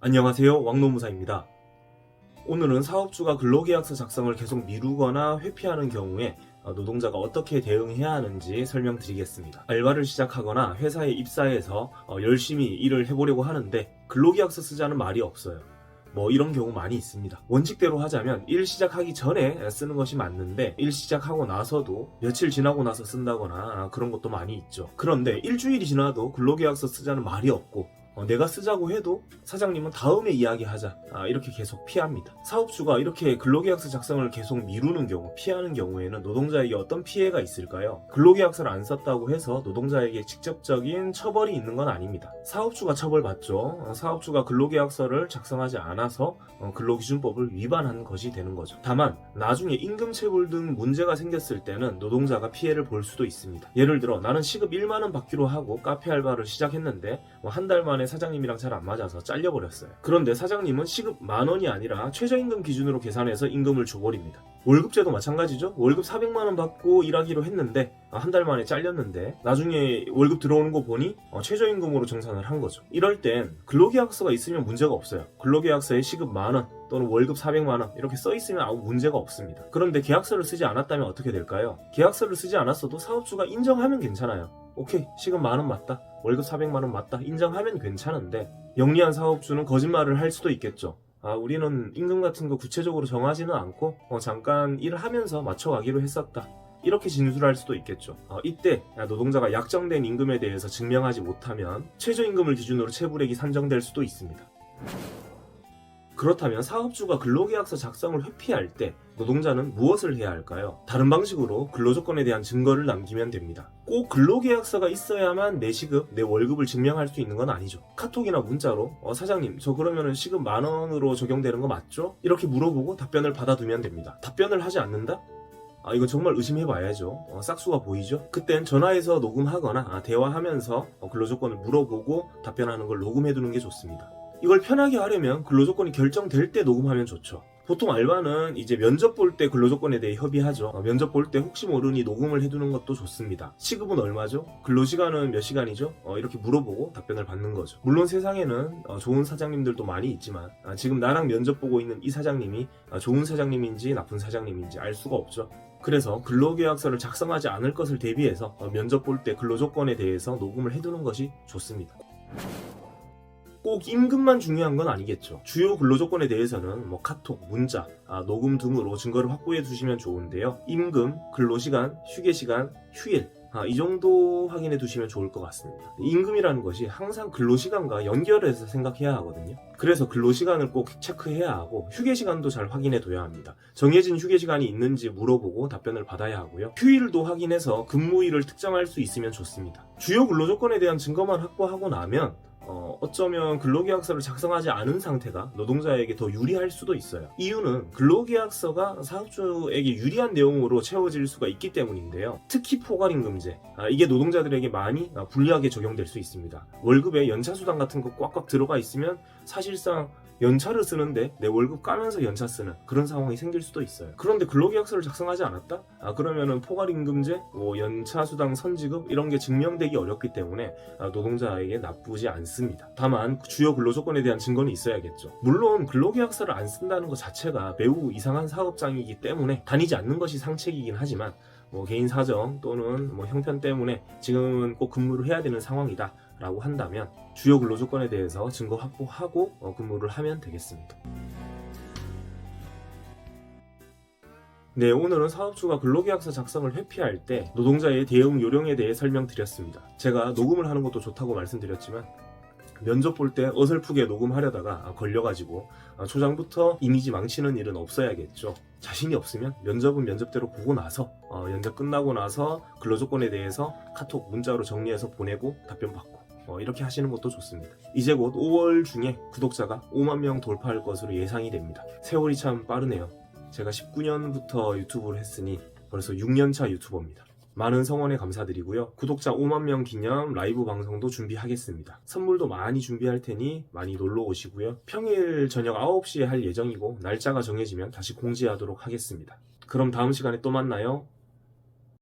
안녕하세요, 왕노무사입니다. 오늘은 사업주가 근로계약서 작성을 계속 미루거나 회피하는 경우에 노동자가 어떻게 대응해야 하는지 설명드리겠습니다. 알바를 시작하거나 회사에 입사해서 열심히 일을 해보려고 하는데 근로계약서 쓰자는 말이 없어요. 이런 경우 많이 있습니다. 원칙대로 하자면 일 시작하기 전에 쓰는 것이 맞는데 일 시작하고 나서도 며칠 지나고 나서 쓴다거나 그런 것도 많이 있죠. 그런데 일주일이 지나도 근로계약서 쓰자는 말이 없고 내가 쓰자고 해도 사장님은 다음에 이야기하자 이렇게 계속 피합니다. 사업주가 이렇게 근로계약서 작성을 계속 미루는 경우, 피하는 경우에는 노동자에게 어떤 피해가 있을까요? 근로계약서를 안 썼다고 해서 노동자에게 직접적인 처벌이 있는 건 아닙니다. 사업주가 처벌받죠. 사업주가 근로계약서를 작성하지 않아서 근로기준법을 위반한 것이 되는 거죠. 다만 나중에 임금체불 등 문제가 생겼을 때는 노동자가 피해를 볼 수도 있습니다. 예를 들어 나는 시급 1만 원 받기로 하고 카페 알바를 시작했는데 한 달 만에 사장님이랑 잘 안 맞아서 잘려버렸어요. 그런데 사장님은 시급 10,000원이 아니라 최저임금 기준으로 계산해서 임금을 줘버립니다. 월급제도 마찬가지죠. 월급 400만 원 받고 일하기로 했는데 한 달 만에 잘렸는데 나중에 월급 들어오는 거 보니 최저임금으로 정산을 한 거죠. 이럴 땐 근로계약서가 있으면 문제가 없어요. 근로계약서에 시급 10,000원 또는 월급 400만 원 이렇게 써있으면 아무 문제가 없습니다. 그런데 계약서를 쓰지 않았다면 어떻게 될까요? 계약서를 쓰지 않았어도 사업주가 인정하면 괜찮아요. 오케이, 시급 10,000원 맞다, 월급 400만 원 맞다 인정하면 괜찮은데 영리한 사업주는 거짓말을 할 수도 있겠죠. 우리는 임금 같은 거 구체적으로 정하지는 않고 잠깐 일을 하면서 맞춰가기로 했었다, 이렇게 진술할 수도 있겠죠. 이때 노동자가 약정된 임금에 대해서 증명하지 못하면 최저임금을 기준으로 체불액이 산정될 수도 있습니다. 그렇다면 사업주가 근로계약서 작성을 회피할 때 노동자는 무엇을 해야 할까요? 다른 방식으로 근로조건에 대한 증거를 남기면 됩니다. 꼭 근로계약서가 있어야만 내 시급, 내 월급을 증명할 수 있는 건 아니죠. 카톡이나 문자로 사장님 저 그러면은 시급 10,000원으로 적용되는 거 맞죠? 이렇게 물어보고 답변을 받아두면 됩니다. 답변을 하지 않는다? 이거 정말 의심해봐야죠. 싹수가 보이죠? 그땐 전화해서 녹음하거나 대화하면서 근로조건을 물어보고 답변하는 걸 녹음해두는 게 좋습니다. 이걸 편하게 하려면 근로조건이 결정될 때 녹음하면 좋죠. 보통 알바는 이제 면접 볼 때 근로조건에 대해 협의하죠. 면접 볼 때 혹시 모르니 녹음을 해두는 것도 좋습니다. 시급은 얼마죠? 근로시간은 몇 시간이죠? 이렇게 물어보고 답변을 받는 거죠. 물론 세상에는 좋은 사장님들도 많이 있지만 지금 나랑 면접 보고 있는 이 사장님이 좋은 사장님인지 나쁜 사장님인지 알 수가 없죠. 그래서 근로계약서를 작성하지 않을 것을 대비해서 면접 볼 때 근로조건에 대해서 녹음을 해두는 것이 좋습니다. 꼭 임금만 중요한 건 아니겠죠. 주요 근로조건에 대해서는 카톡, 문자, 녹음 등으로 증거를 확보해 두시면 좋은데요. 임금, 근로시간, 휴게시간, 휴일 이 정도 확인해 두시면 좋을 것 같습니다. 임금이라는 것이 항상 근로시간과 연결해서 생각해야 하거든요. 그래서 근로시간을 꼭 체크해야 하고 휴게시간도 잘 확인해 둬야 합니다. 정해진 휴게시간이 있는지 물어보고 답변을 받아야 하고요. 휴일도 확인해서 근무일을 특정할 수 있으면 좋습니다. 주요 근로조건에 대한 증거만 확보하고 나면 어쩌면 근로계약서를 작성하지 않은 상태가 노동자에게 더 유리할 수도 있어요. 이유는 근로계약서가 사업주에게 유리한 내용으로 채워질 수가 있기 때문인데요. 특히 포괄임금제, 이게 노동자들에게 많이 불리하게 적용될 수 있습니다. 월급에 연차수당 같은 거 꽉꽉 들어가 있으면 사실상 연차를 쓰는데 내 월급 까면서 연차 쓰는 그런 상황이 생길 수도 있어요. 그런데 근로계약서를 작성하지 않았다? 그러면은 포괄임금제, 연차수당 선지급 이런 게 증명되기 어렵기 때문에 노동자에게 나쁘지 않습니다. 다만 주요 근로조건에 대한 증거는 있어야겠죠. 물론 근로계약서를 안 쓴다는 것 자체가 매우 이상한 사업장이기 때문에 다니지 않는 것이 상책이긴 하지만 개인 사정 또는 형편 때문에 지금은 꼭 근무를 해야 되는 상황이다 라고 한다면 주요 근로조건에 대해서 증거 확보하고 근무를 하면 되겠습니다. 네, 오늘은 사업주가 근로계약서 작성을 회피할 때 노동자의 대응 요령에 대해 설명드렸습니다. 제가 녹음을 하는 것도 좋다고 말씀드렸지만 면접 볼 때 어설프게 녹음하려다가 걸려가지고 초장부터 이미지 망치는 일은 없어야겠죠. 자신이 없으면 면접은 면접대로 보고 나서 면접 끝나고 나서 근로조건에 대해서 카톡, 문자로 정리해서 보내고 답변 받고 이렇게 하시는 것도 좋습니다. 이제 곧 5월 중에 구독자가 5만 명 돌파할 것으로 예상이 됩니다. 세월이 참 빠르네요. 제가 19년부터 유튜브를 했으니 벌써 6년차 유튜버입니다. 많은 성원에 감사드리고요. 구독자 5만 명 기념 라이브 방송도 준비하겠습니다. 선물도 많이 준비할 테니 많이 놀러 오시고요. 평일 저녁 9시에 할 예정이고 날짜가 정해지면 다시 공지하도록 하겠습니다. 그럼 다음 시간에 또 만나요.